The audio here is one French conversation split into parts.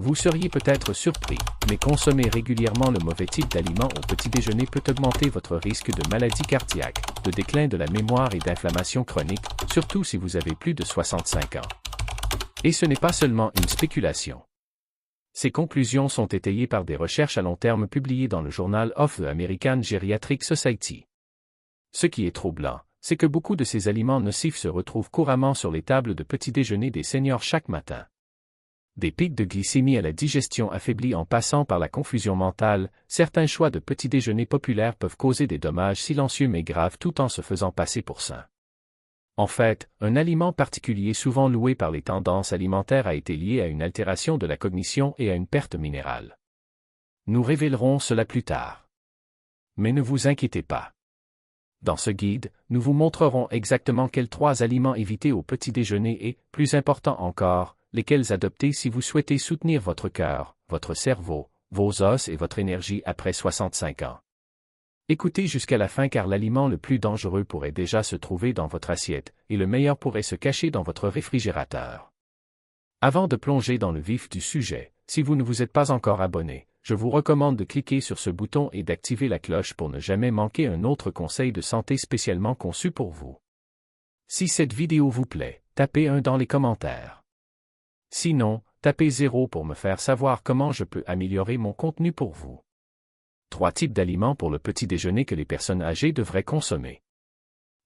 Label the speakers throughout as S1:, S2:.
S1: Vous seriez peut-être surpris, mais consommer régulièrement le mauvais type d'aliment au petit déjeuner peut augmenter votre risque de maladie cardiaque, de déclin de la mémoire et d'inflammation chronique, surtout si vous avez plus de 65 ans. Et ce n'est pas seulement une spéculation. Ces conclusions sont étayées par des recherches à long terme publiées dans le Journal of the American Geriatric Society. Ce qui est troublant, c'est que beaucoup de ces aliments nocifs se retrouvent couramment sur les tables de petit déjeuner des seniors chaque matin. Des pics de glycémie à la digestion affaiblie en passant par la confusion mentale, certains choix de petit déjeuner populaires peuvent causer des dommages silencieux mais graves tout en se faisant passer pour sains. En fait, un aliment particulier souvent loué par les tendances alimentaires a été lié à une altération de la cognition et à une perte minérale. Nous révélerons cela plus tard. Mais ne vous inquiétez pas. Dans ce guide, nous vous montrerons exactement quels 3 aliments éviter au petit déjeuner et, plus important encore, lesquels adopter si vous souhaitez soutenir votre cœur, votre cerveau, vos os et votre énergie après 65 ans. Écoutez jusqu'à la fin car l'aliment le plus dangereux pourrait déjà se trouver dans votre assiette, et le meilleur pourrait se cacher dans votre réfrigérateur. Avant de plonger dans le vif du sujet, si vous ne vous êtes pas encore abonné, je vous recommande de cliquer sur ce bouton et d'activer la cloche pour ne jamais manquer un autre conseil de santé spécialement conçu pour vous. Si cette vidéo vous plaît, tapez 1 dans les commentaires. Sinon, tapez 0 pour me faire savoir comment je peux améliorer mon contenu pour vous. 3 types d'aliments pour le petit déjeuner que les personnes âgées devraient consommer.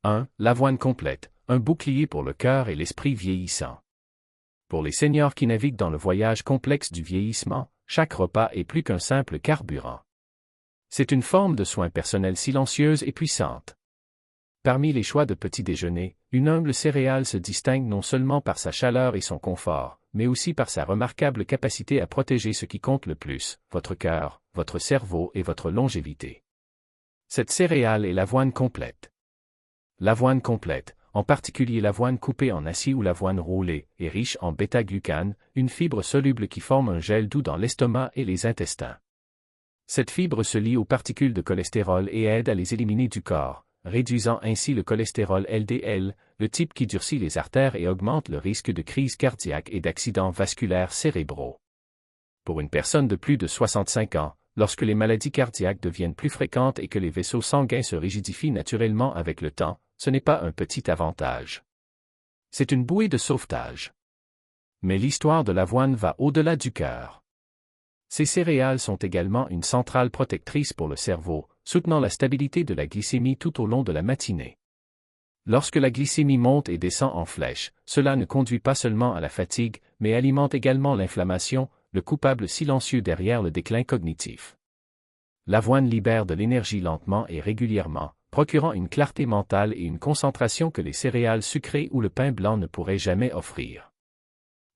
S1: 1. L'avoine complète, un bouclier pour le cœur et l'esprit vieillissant. Pour les seniors qui naviguent dans le voyage complexe du vieillissement, chaque repas est plus qu'un simple carburant. C'est une forme de soin personnel silencieuse et puissante. Parmi les choix de petit déjeuner, une humble céréale se distingue non seulement par sa chaleur et son confort, mais aussi par sa remarquable capacité à protéger ce qui compte le plus, votre cœur, votre cerveau et votre longévité. Cette céréale est l'avoine complète. L'avoine complète, en particulier l'avoine coupée en acier ou l'avoine roulée, est riche en bêta-glucane, une fibre soluble qui forme un gel doux dans l'estomac et les intestins. Cette fibre se lie aux particules de cholestérol et aide à les éliminer du corps, réduisant ainsi le cholestérol LDL, le type qui durcit les artères et augmente le risque de crise cardiaque et d'accidents vasculaires cérébraux. Pour une personne de plus de 65 ans, lorsque les maladies cardiaques deviennent plus fréquentes et que les vaisseaux sanguins se rigidifient naturellement avec le temps, ce n'est pas un petit avantage. C'est une bouée de sauvetage. Mais l'histoire de l'avoine va au-delà du cœur. Ces céréales sont également une centrale protectrice pour le cerveau, soutenant la stabilité de la glycémie tout au long de la matinée. Lorsque la glycémie monte et descend en flèche, cela ne conduit pas seulement à la fatigue, mais alimente également l'inflammation, le coupable silencieux derrière le déclin cognitif. L'avoine libère de l'énergie lentement et régulièrement, procurant une clarté mentale et une concentration que les céréales sucrées ou le pain blanc ne pourraient jamais offrir.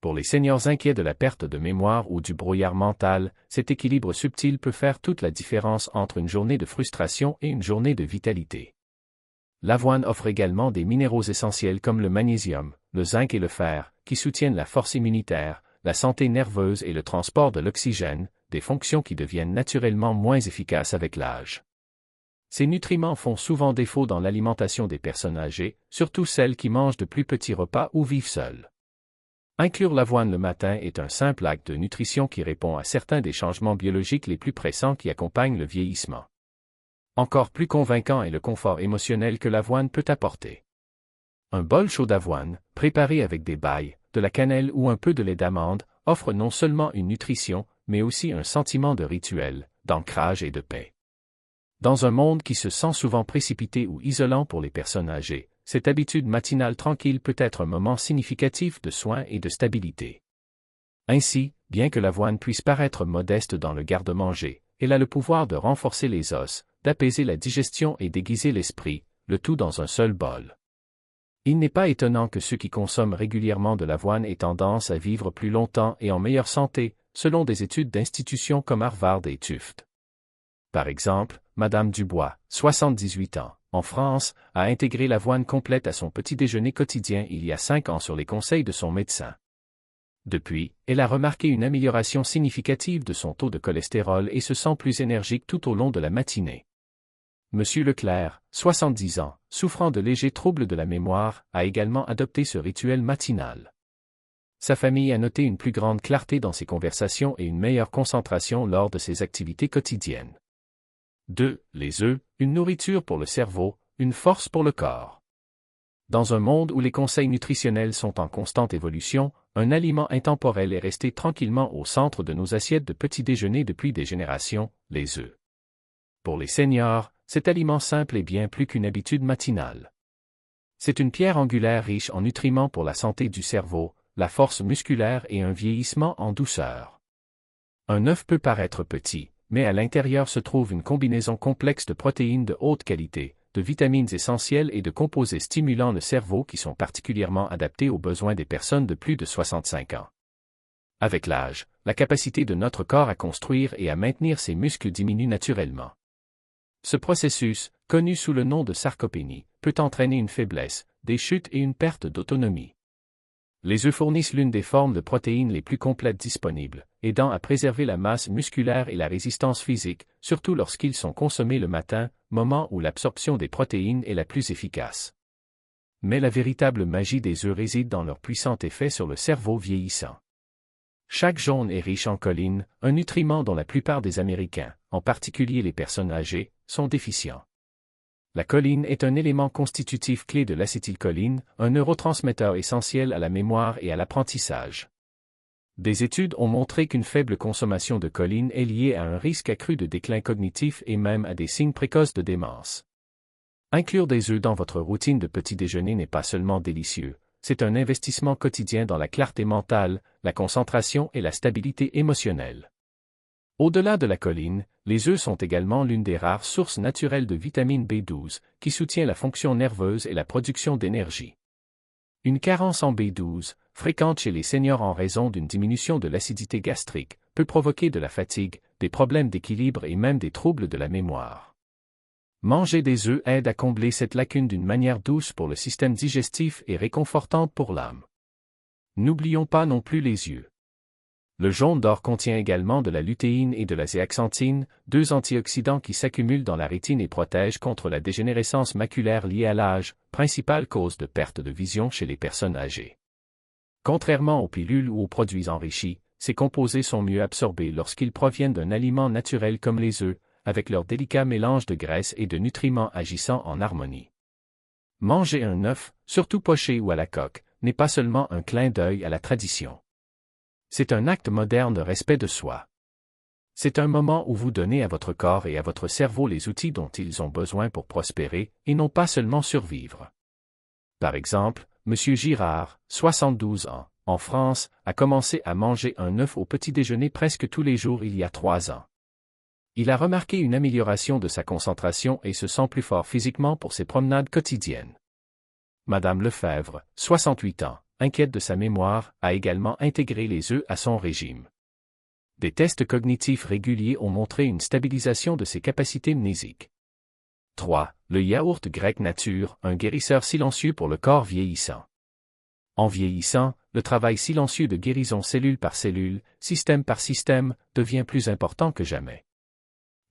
S1: Pour les seniors inquiets de la perte de mémoire ou du brouillard mental, cet équilibre subtil peut faire toute la différence entre une journée de frustration et une journée de vitalité. L'avoine offre également des minéraux essentiels comme le magnésium, le zinc et le fer, qui soutiennent la force immunitaire, la santé nerveuse et le transport de l'oxygène, des fonctions qui deviennent naturellement moins efficaces avec l'âge. Ces nutriments font souvent défaut dans l'alimentation des personnes âgées, surtout celles qui mangent de plus petits repas ou vivent seules. Inclure l'avoine le matin est un simple acte de nutrition qui répond à certains des changements biologiques les plus pressants qui accompagnent le vieillissement. Encore plus convaincant est le confort émotionnel que l'avoine peut apporter. Un bol chaud d'avoine, préparé avec des bailles, de la cannelle ou un peu de lait d'amande, offre non seulement une nutrition, mais aussi un sentiment de rituel, d'ancrage et de paix. Dans un monde qui se sent souvent précipité ou isolant pour les personnes âgées, cette habitude matinale tranquille peut être un moment significatif de soin et de stabilité. Ainsi, bien que l'avoine puisse paraître modeste dans le garde-manger, elle a le pouvoir de renforcer les os, d'apaiser la digestion et d'aiguiser l'esprit, le tout dans un seul bol. Il n'est pas étonnant que ceux qui consomment régulièrement de l'avoine aient tendance à vivre plus longtemps et en meilleure santé, selon des études d'institutions comme Harvard et Tufts. Par exemple, Madame Dubois, 78 ans, en France, a intégré l'avoine complète à son petit déjeuner quotidien il y a 5 ans sur les conseils de son médecin. Depuis, elle a remarqué une amélioration significative de son taux de cholestérol et se sent plus énergique tout au long de la matinée. Monsieur Leclerc, 70 ans, souffrant de légers troubles de la mémoire, a également adopté ce rituel matinal. Sa famille a noté une plus grande clarté dans ses conversations et une meilleure concentration lors de ses activités quotidiennes. 2. Les œufs, une nourriture pour le cerveau, une force pour le corps. Dans un monde où les conseils nutritionnels sont en constante évolution, un aliment intemporel est resté tranquillement au centre de nos assiettes de petit déjeuner depuis des générations, les œufs. Pour les seniors, cet aliment simple est bien plus qu'une habitude matinale. C'est une pierre angulaire riche en nutriments pour la santé du cerveau, la force musculaire et un vieillissement en douceur. Un œuf peut paraître petit, mais à l'intérieur se trouve une combinaison complexe de protéines de haute qualité, de vitamines essentielles et de composés stimulant le cerveau qui sont particulièrement adaptés aux besoins des personnes de plus de 65 ans. Avec l'âge, la capacité de notre corps à construire et à maintenir ses muscles diminue naturellement. Ce processus, connu sous le nom de sarcopénie, peut entraîner une faiblesse, des chutes et une perte d'autonomie. Les œufs fournissent l'une des formes de protéines les plus complètes disponibles, aidant à préserver la masse musculaire et la résistance physique, surtout lorsqu'ils sont consommés le matin, moment où l'absorption des protéines est la plus efficace. Mais la véritable magie des œufs réside dans leur puissant effet sur le cerveau vieillissant. Chaque jaune est riche en choline, un nutriment dont la plupart des Américains, en particulier les personnes âgées, sont déficients. La choline est un élément constitutif clé de l'acétylcholine, un neurotransmetteur essentiel à la mémoire et à l'apprentissage. Des études ont montré qu'une faible consommation de choline est liée à un risque accru de déclin cognitif et même à des signes précoces de démence. Inclure des œufs dans votre routine de petit déjeuner n'est pas seulement délicieux, c'est un investissement quotidien dans la clarté mentale, la concentration et la stabilité émotionnelle. Au-delà de la choline, les œufs sont également l'une des rares sources naturelles de vitamine B12, qui soutient la fonction nerveuse et la production d'énergie. Une carence en B12, fréquente chez les seniors en raison d'une diminution de l'acidité gastrique, peut provoquer de la fatigue, des problèmes d'équilibre et même des troubles de la mémoire. Manger des œufs aide à combler cette lacune d'une manière douce pour le système digestif et réconfortante pour l'âme. N'oublions pas non plus les yeux. Le jaune d'or contient également de la lutéine et de la zéaxanthine, deux antioxydants qui s'accumulent dans la rétine et protègent contre la dégénérescence maculaire liée à l'âge, principale cause de perte de vision chez les personnes âgées. Contrairement aux pilules ou aux produits enrichis, ces composés sont mieux absorbés lorsqu'ils proviennent d'un aliment naturel comme les œufs, avec leur délicat mélange de graisses et de nutriments agissant en harmonie. Manger un œuf, surtout poché ou à la coque, n'est pas seulement un clin d'œil à la tradition. C'est un acte moderne de respect de soi. C'est un moment où vous donnez à votre corps et à votre cerveau les outils dont ils ont besoin pour prospérer, et non pas seulement survivre. Par exemple, M. Girard, 72 ans, en France, a commencé à manger un œuf au petit déjeuner presque tous les jours il y a 3 ans. Il a remarqué une amélioration de sa concentration et se sent plus fort physiquement pour ses promenades quotidiennes. Madame Lefebvre, 68 ans, inquiète de sa mémoire, a également intégré les œufs à son régime. Des tests cognitifs réguliers ont montré une stabilisation de ses capacités mnésiques. 3. Le yaourt grec nature, un guérisseur silencieux pour le corps vieillissant. En vieillissant, le travail silencieux de guérison cellule par cellule, système par système, devient plus important que jamais.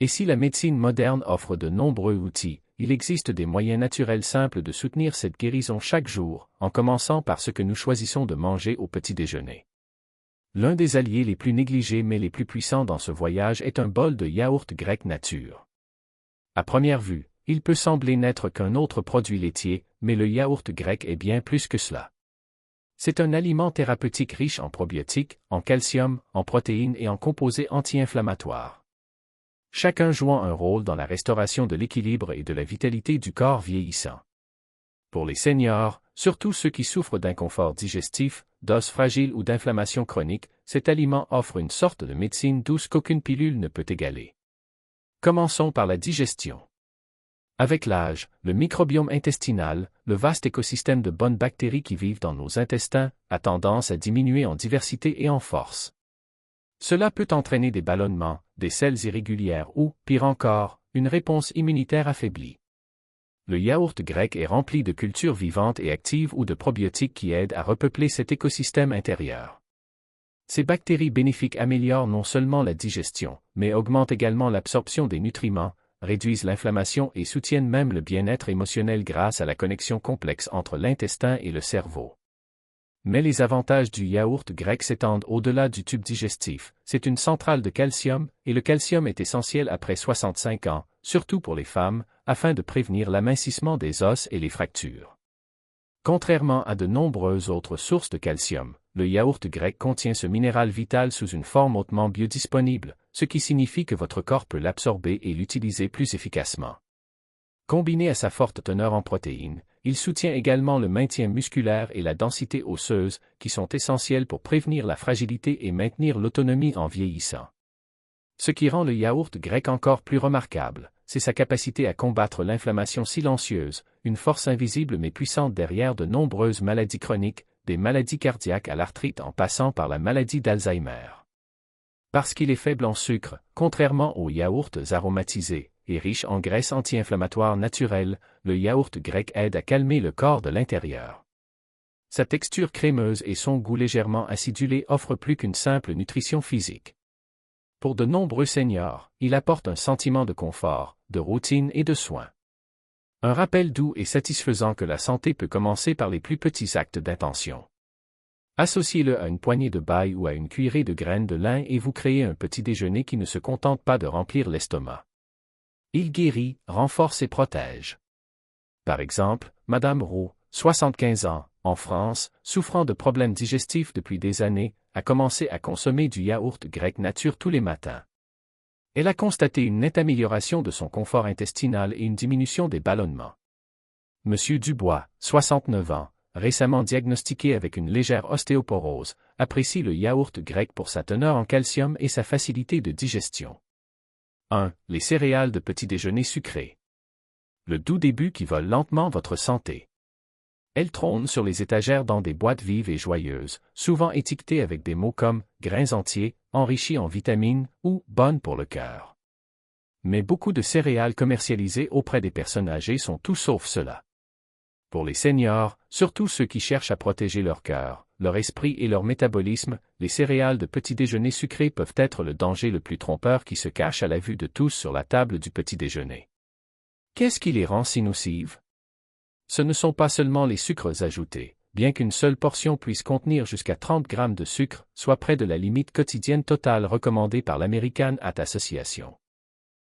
S1: Et si la médecine moderne offre de nombreux outils, il existe des moyens naturels simples de soutenir cette guérison chaque jour, en commençant par ce que nous choisissons de manger au petit déjeuner. L'un des alliés les plus négligés mais les plus puissants dans ce voyage est un bol de yaourt grec nature. À première vue, il peut sembler n'être qu'un autre produit laitier, mais le yaourt grec est bien plus que cela. C'est un aliment thérapeutique riche en probiotiques, en calcium, en protéines et en composés anti-inflammatoires. Chacun jouant un rôle dans la restauration de l'équilibre et de la vitalité du corps vieillissant. Pour les seniors, surtout ceux qui souffrent d'inconfort digestif, d'os fragiles ou d'inflammation chronique, cet aliment offre une sorte de médecine douce qu'aucune pilule ne peut égaler. Commençons par la digestion. Avec l'âge, le microbiome intestinal, le vaste écosystème de bonnes bactéries qui vivent dans nos intestins, a tendance à diminuer en diversité et en force. Cela peut entraîner des ballonnements, des selles irrégulières ou, pire encore, une réponse immunitaire affaiblie. Le yaourt grec est rempli de cultures vivantes et actives ou de probiotiques qui aident à repeupler cet écosystème intérieur. Ces bactéries bénéfiques améliorent non seulement la digestion, mais augmentent également l'absorption des nutriments, réduisent l'inflammation et soutiennent même le bien-être émotionnel grâce à la connexion complexe entre l'intestin et le cerveau. Mais les avantages du yaourt grec s'étendent au-delà du tube digestif. C'est une centrale de calcium, et le calcium est essentiel après 65 ans, surtout pour les femmes, afin de prévenir l'amincissement des os et les fractures. Contrairement à de nombreuses autres sources de calcium, le yaourt grec contient ce minéral vital sous une forme hautement biodisponible, ce qui signifie que votre corps peut l'absorber et l'utiliser plus efficacement. Combiné à sa forte teneur en protéines, il soutient également le maintien musculaire et la densité osseuse, qui sont essentiels pour prévenir la fragilité et maintenir l'autonomie en vieillissant. Ce qui rend le yaourt grec encore plus remarquable, c'est sa capacité à combattre l'inflammation silencieuse, une force invisible mais puissante derrière de nombreuses maladies chroniques, des maladies cardiaques à l'arthrite en passant par la maladie d'Alzheimer. Parce qu'il est faible en sucre, contrairement aux yaourts aromatisés, et riche en graisses anti-inflammatoires naturelles, le yaourt grec aide à calmer le corps de l'intérieur. Sa texture crémeuse et son goût légèrement acidulé offrent plus qu'une simple nutrition physique. Pour de nombreux seniors, il apporte un sentiment de confort, de routine et de soin. Un rappel doux et satisfaisant que la santé peut commencer par les plus petits actes d'intention. Associez-le à une poignée de baille ou à une cuillerée de graines de lin et vous créez un petit déjeuner qui ne se contente pas de remplir l'estomac. Il guérit, renforce et protège. Par exemple, Madame Roux, 75 ans, en France, souffrant de problèmes digestifs depuis des années, a commencé à consommer du yaourt grec nature tous les matins. Elle a constaté une nette amélioration de son confort intestinal et une diminution des ballonnements. Monsieur Dubois, 69 ans, récemment diagnostiqué avec une légère ostéoporose, apprécie le yaourt grec pour sa teneur en calcium et sa facilité de digestion. 1. Les céréales de petit déjeuner sucrées. Le doux début qui vole lentement votre santé. Elles trônent sur les étagères dans des boîtes vives et joyeuses, souvent étiquetées avec des mots comme « grains entiers », « enrichis en vitamines » ou « bonnes pour le cœur ». Mais beaucoup de céréales commercialisées auprès des personnes âgées sont tout sauf cela. Pour les seniors, surtout ceux qui cherchent à protéger leur cœur, leur esprit et leur métabolisme, les céréales de petit déjeuner sucrées peuvent être le danger le plus trompeur qui se cache à la vue de tous sur la table du petit déjeuner. Qu'est-ce qui les rend si nocives? Ce ne sont pas seulement les sucres ajoutés, bien qu'une seule portion puisse contenir jusqu'à 30 grammes de sucre, soit près de la limite quotidienne totale recommandée par l'American Heart Association.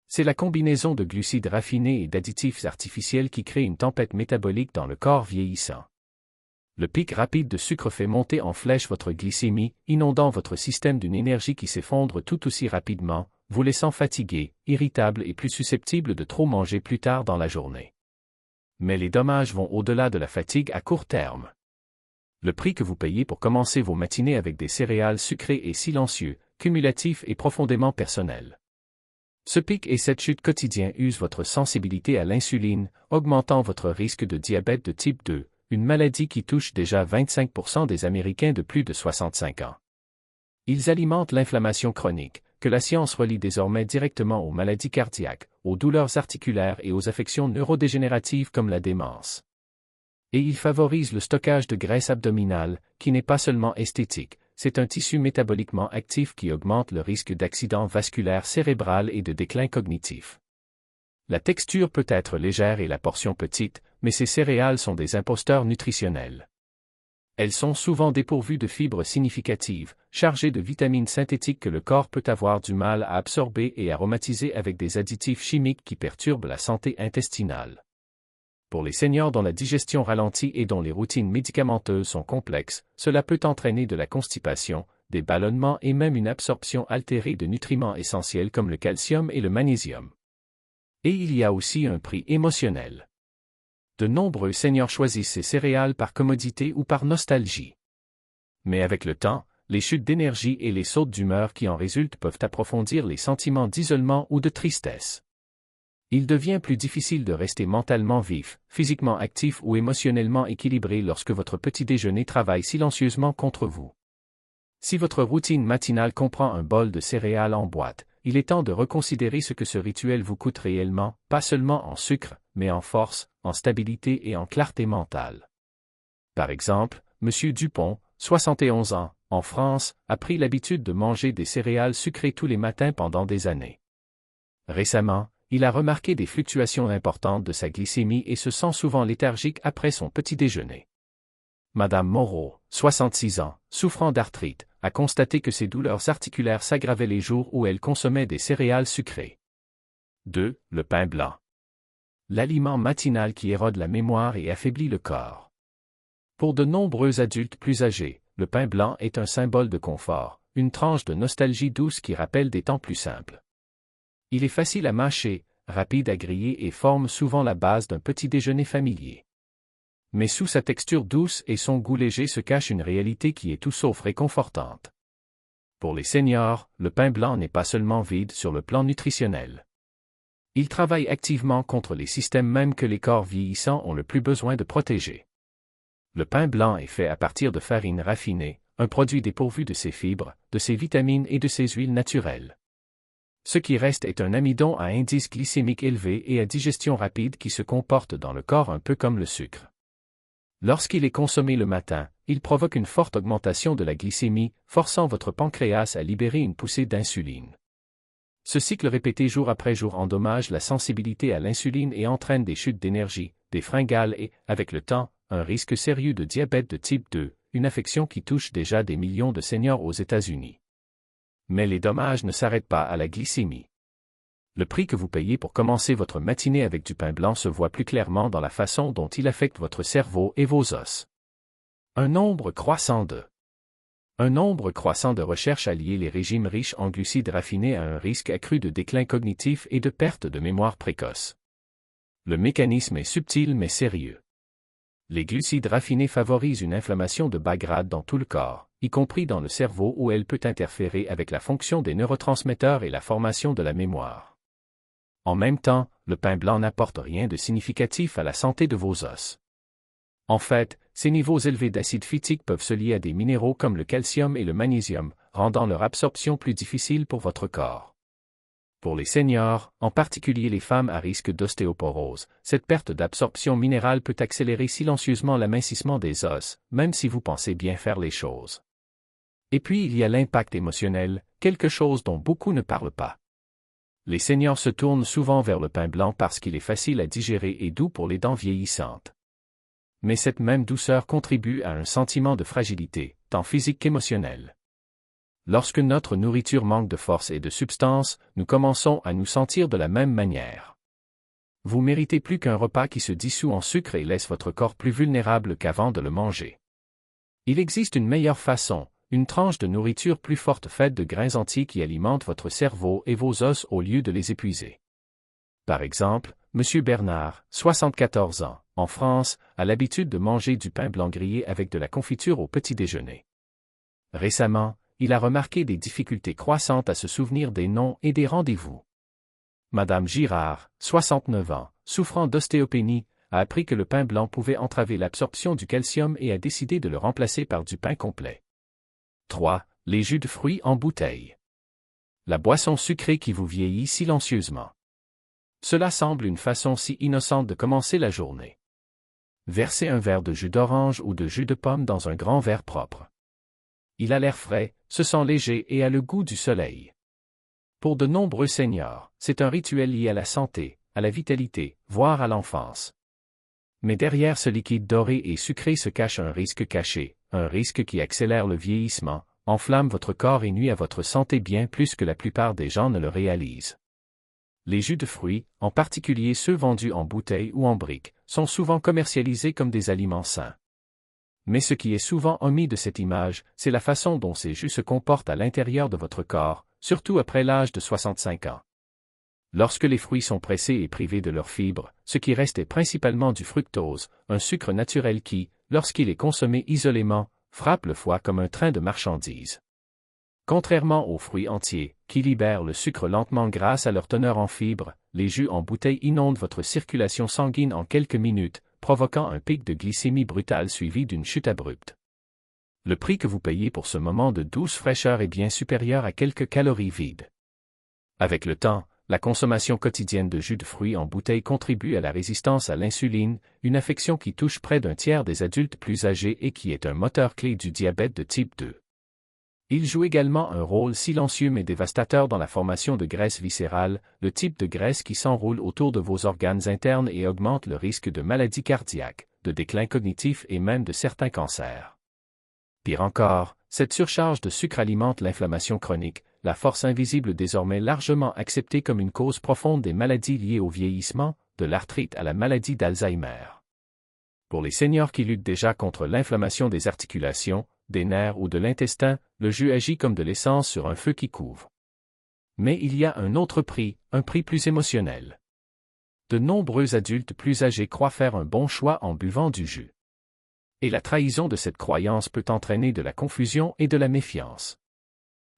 S1: C'est la combinaison de glucides raffinés et d'additifs artificiels qui crée une tempête métabolique dans le corps vieillissant. Le pic rapide de sucre fait monter en flèche votre glycémie, inondant votre système d'une énergie qui s'effondre tout aussi rapidement, vous laissant fatigué, irritable et plus susceptible de trop manger plus tard dans la journée. Mais les dommages vont au-delà de la fatigue à court terme. Le prix que vous payez pour commencer vos matinées avec des céréales sucrées est silencieux, cumulatif et profondément personnel. Ce pic et cette chute quotidien usent votre sensibilité à l'insuline, augmentant votre risque de diabète de type 2, une maladie qui touche déjà 25% des Américains de plus de 65 ans. Ils alimentent l'inflammation chronique, que la science relie désormais directement aux maladies cardiaques, aux douleurs articulaires et aux affections neurodégénératives comme la démence. Et ils favorisent le stockage de graisse abdominale, qui n'est pas seulement esthétique, c'est un tissu métaboliquement actif qui augmente le risque d'accident vasculaire cérébral et de déclin cognitif. La texture peut être légère et la portion petite, mais ces céréales sont des imposteurs nutritionnels. Elles sont souvent dépourvues de fibres significatives, chargées de vitamines synthétiques que le corps peut avoir du mal à absorber et aromatiser avec des additifs chimiques qui perturbent la santé intestinale. Pour les seniors dont la digestion ralentit et dont les routines médicamenteuses sont complexes, cela peut entraîner de la constipation, des ballonnements et même une absorption altérée de nutriments essentiels comme le calcium et le magnésium. Et il y a aussi un prix émotionnel. De nombreux seniors choisissent ces céréales par commodité ou par nostalgie. Mais avec le temps, les chutes d'énergie et les sautes d'humeur qui en résultent peuvent approfondir les sentiments d'isolement ou de tristesse. Il devient plus difficile de rester mentalement vif, physiquement actif ou émotionnellement équilibré lorsque votre petit déjeuner travaille silencieusement contre vous. Si votre routine matinale comprend un bol de céréales en boîte, il est temps de reconsidérer ce que ce rituel vous coûte réellement, pas seulement en sucre, mais en force, en stabilité et en clarté mentale. Par exemple, M. Dupont, 71 ans, en France, a pris l'habitude de manger des céréales sucrées tous les matins pendant des années. Récemment, il a remarqué des fluctuations importantes de sa glycémie et se sent souvent léthargique après son petit déjeuner. Madame Moreau, 66 ans, souffrant d'arthrite, a constaté que ses douleurs articulaires s'aggravaient les jours où elle consommait des céréales sucrées. 2. Le pain blanc. L'aliment matinal qui érode la mémoire et affaiblit le corps. Pour de nombreux adultes plus âgés, le pain blanc est un symbole de confort, une tranche de nostalgie douce qui rappelle des temps plus simples. Il est facile à mâcher, rapide à griller et forme souvent la base d'un petit déjeuner familier. Mais sous sa texture douce et son goût léger se cache une réalité qui est tout sauf réconfortante. Pour les seniors, le pain blanc n'est pas seulement vide sur le plan nutritionnel. Il travaille activement contre les systèmes mêmes que les corps vieillissants ont le plus besoin de protéger. Le pain blanc est fait à partir de farine raffinée, un produit dépourvu de ses fibres, de ses vitamines et de ses huiles naturelles. Ce qui reste est un amidon à indice glycémique élevé et à digestion rapide qui se comporte dans le corps un peu comme le sucre. Lorsqu'il est consommé le matin, il provoque une forte augmentation de la glycémie, forçant votre pancréas à libérer une poussée d'insuline. Ce cycle répété jour après jour endommage la sensibilité à l'insuline et entraîne des chutes d'énergie, des fringales et, avec le temps, un risque sérieux de diabète de type 2, une affection qui touche déjà des millions de seniors aux États-Unis. Mais les dommages ne s'arrêtent pas à la glycémie. Le prix que vous payez pour commencer votre matinée avec du pain blanc se voit plus clairement dans la façon dont il affecte votre cerveau et vos os. Un nombre croissant de recherches a lié les régimes riches en glucides raffinés à un risque accru de déclin cognitif et de perte de mémoire précoce. Le mécanisme est subtil mais sérieux. Les glucides raffinés favorisent une inflammation de bas grade dans tout le corps, y compris dans le cerveau où elle peut interférer avec la fonction des neurotransmetteurs et la formation de la mémoire. En même temps, le pain blanc n'apporte rien de significatif à la santé de vos os. En fait, ces niveaux élevés d'acide phytique peuvent se lier à des minéraux comme le calcium et le magnésium, rendant leur absorption plus difficile pour votre corps. Pour les seniors, en particulier les femmes à risque d'ostéoporose, cette perte d'absorption minérale peut accélérer silencieusement l'amincissement des os, même si vous pensez bien faire les choses. Et puis il y a l'impact émotionnel, quelque chose dont beaucoup ne parlent pas. Les seniors se tournent souvent vers le pain blanc parce qu'il est facile à digérer et doux pour les dents vieillissantes. Mais cette même douceur contribue à un sentiment de fragilité, tant physique qu'émotionnel. Lorsque notre nourriture manque de force et de substance, nous commençons à nous sentir de la même manière. Vous méritez plus qu'un repas qui se dissout en sucre et laisse votre corps plus vulnérable qu'avant de le manger. Il existe une meilleure façon, une tranche de nourriture plus forte faite de grains entiers qui alimente votre cerveau et vos os au lieu de les épuiser. Par exemple, M. Bernard, 74 ans, en France, a l'habitude de manger du pain blanc grillé avec de la confiture au petit déjeuner. Récemment, il a remarqué des difficultés croissantes à se souvenir des noms et des rendez-vous. Madame Girard, 69 ans, souffrant d'ostéopénie, a appris que le pain blanc pouvait entraver l'absorption du calcium et a décidé de le remplacer par du pain complet. 3. Les jus de fruits en bouteille. La boisson sucrée qui vous vieillit silencieusement. Cela semble une façon si innocente de commencer la journée. Versez un verre de jus d'orange ou de jus de pomme dans un grand verre propre. Il a l'air frais, se sent léger et a le goût du soleil. Pour de nombreux seniors, c'est un rituel lié à la santé, à la vitalité, voire à l'enfance. Mais derrière ce liquide doré et sucré se cache un risque caché, un risque qui accélère le vieillissement, enflamme votre corps et nuit à votre santé bien plus que la plupart des gens ne le réalisent. Les jus de fruits, en particulier ceux vendus en bouteilles ou en briques, sont souvent commercialisés comme des aliments sains. Mais ce qui est souvent omis de cette image, c'est la façon dont ces jus se comportent à l'intérieur de votre corps, surtout après l'âge de 65 ans. Lorsque les fruits sont pressés et privés de leurs fibres, ce qui reste est principalement du fructose, un sucre naturel qui, lorsqu'il est consommé isolément, frappe le foie comme un train de marchandises. Contrairement aux fruits entiers, qui libèrent le sucre lentement grâce à leur teneur en fibres, les jus en bouteille inondent votre circulation sanguine en quelques minutes, provoquant un pic de glycémie brutale suivi d'une chute abrupte. Le prix que vous payez pour ce moment de douce fraîcheur est bien supérieur à quelques calories vides. Avec le temps, la consommation quotidienne de jus de fruits en bouteille contribue à la résistance à l'insuline, une affection qui touche près d'un tiers des adultes plus âgés et qui est un moteur clé du diabète de type 2. Il joue également un rôle silencieux mais dévastateur dans la formation de graisse viscérale, le type de graisse qui s'enroule autour de vos organes internes et augmente le risque de maladies cardiaques, de déclin cognitif et même de certains cancers. Pire encore, cette surcharge de sucre alimente l'inflammation chronique, la force invisible désormais largement acceptée comme une cause profonde des maladies liées au vieillissement, de l'arthrite à la maladie d'Alzheimer. Pour les seniors qui luttent déjà contre l'inflammation des articulations, des nerfs ou de l'intestin, le jus agit comme de l'essence sur un feu qui couvre. Mais il y a un autre prix, un prix plus émotionnel. De nombreux adultes plus âgés croient faire un bon choix en buvant du jus. Et la trahison de cette croyance peut entraîner de la confusion et de la méfiance.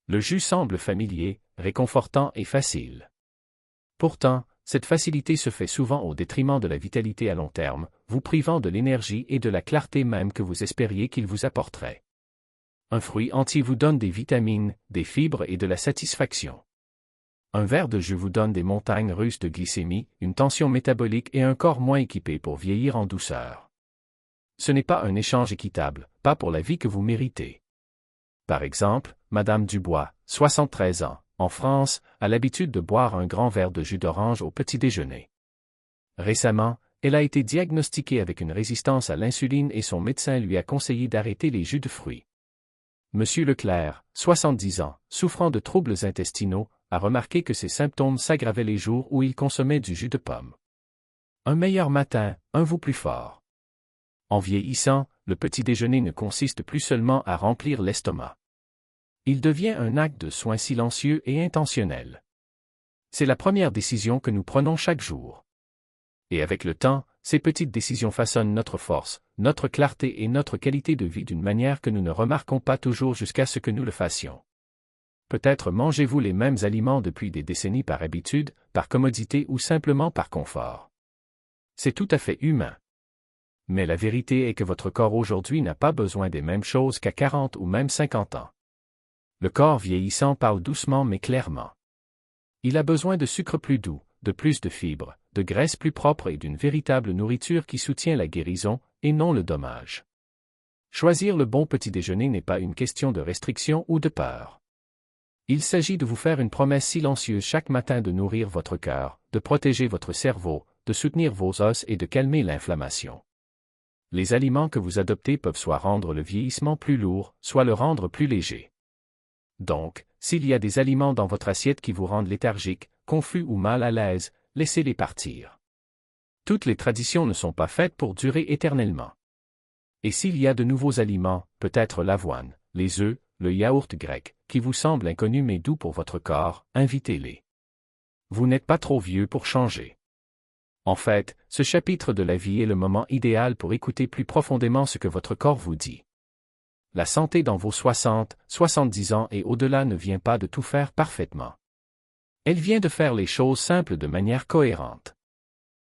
S1: Le jus semble familier, réconfortant et facile. Pourtant, cette facilité se fait souvent au détriment de la vitalité à long terme, vous privant de l'énergie et de la clarté même que vous espériez qu'il vous apporterait. Un fruit entier vous donne des vitamines, des fibres et de la satisfaction. Un verre de jus vous donne des montagnes russes de glycémie, une tension métabolique et un corps moins équipé pour vieillir en douceur. Ce n'est pas un échange équitable, pas pour la vie que vous méritez. Par exemple, Madame Dubois, 73 ans, en France, a l'habitude de boire un grand verre de jus d'orange au petit déjeuner. Récemment, elle a été diagnostiquée avec une résistance à l'insuline et son médecin lui a conseillé d'arrêter les jus de fruits. Monsieur Leclerc, 70 ans, souffrant de troubles intestinaux, a remarqué que ses symptômes s'aggravaient les jours où il consommait du jus de pomme. Un meilleur matin, un vous plus fort. En vieillissant, le petit déjeuner ne consiste plus seulement à remplir l'estomac. Il devient un acte de soin silencieux et intentionnel. C'est la première décision que nous prenons chaque jour. Et avec le temps, ces petites décisions façonnent notre force, notre clarté et notre qualité de vie d'une manière que nous ne remarquons pas toujours jusqu'à ce que nous le fassions. Peut-être mangez-vous les mêmes aliments depuis des décennies par habitude, par commodité ou simplement par confort. C'est tout à fait humain. Mais la vérité est que votre corps aujourd'hui n'a pas besoin des mêmes choses qu'à 40 ou même 50 ans. Le corps vieillissant parle doucement mais clairement. Il a besoin de sucre plus doux, de plus de fibres, de graisse plus propre et d'une véritable nourriture qui soutient la guérison, et non le dommage. Choisir le bon petit déjeuner n'est pas une question de restriction ou de peur. Il s'agit de vous faire une promesse silencieuse chaque matin de nourrir votre cœur, de protéger votre cerveau, de soutenir vos os et de calmer l'inflammation. Les aliments que vous adoptez peuvent soit rendre le vieillissement plus lourd, soit le rendre plus léger. Donc, s'il y a des aliments dans votre assiette qui vous rendent léthargique, confus ou mal à l'aise, laissez-les partir. Toutes les traditions ne sont pas faites pour durer éternellement. Et s'il y a de nouveaux aliments, peut-être l'avoine, les œufs, le yaourt grec, qui vous semblent inconnus mais doux pour votre corps, invitez-les. Vous n'êtes pas trop vieux pour changer. En fait, ce chapitre de la vie est le moment idéal pour écouter plus profondément ce que votre corps vous dit. La santé dans vos 60, 70 ans et au-delà ne vient pas de tout faire parfaitement. Elle vient de faire les choses simples de manière cohérente.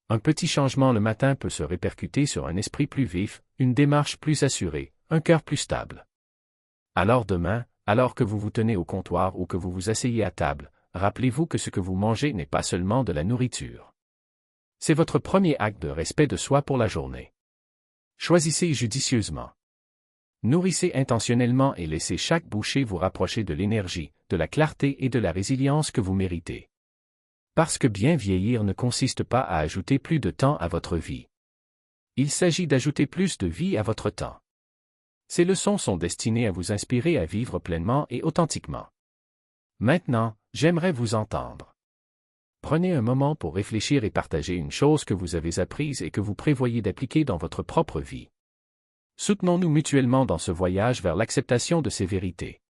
S1: Un petit changement le matin peut se répercuter sur un esprit plus vif, une démarche plus assurée, un cœur plus stable. Alors demain, alors que vous vous tenez au comptoir ou que vous vous asseyez à table, rappelez-vous que ce que vous mangez n'est pas seulement de la nourriture. C'est votre premier acte de respect de soi pour la journée. Choisissez judicieusement. Nourrissez intentionnellement et laissez chaque bouchée vous rapprocher de l'énergie, de la clarté et de la résilience que vous méritez. Parce que bien vieillir ne consiste pas à ajouter plus de temps à votre vie. Il s'agit d'ajouter plus de vie à votre temps. Ces leçons sont destinées à vous inspirer à vivre pleinement et authentiquement. Maintenant, j'aimerais vous entendre. Prenez un moment pour réfléchir et partager une chose que vous avez apprise et que vous prévoyez d'appliquer dans votre propre vie. Soutenons-nous mutuellement dans ce voyage vers l'acceptation de ces vérités.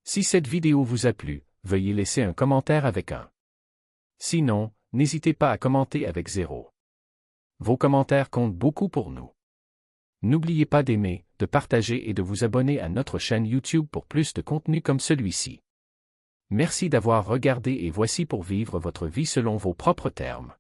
S1: Si cette vidéo vous a plu, veuillez laisser un commentaire avec un. Sinon, n'hésitez pas à commenter avec 0. Vos commentaires comptent beaucoup pour nous. N'oubliez pas d'aimer, de partager et de vous abonner à notre chaîne YouTube pour plus de contenu comme celui-ci. Merci d'avoir regardé et voici pour vivre votre vie selon vos propres termes.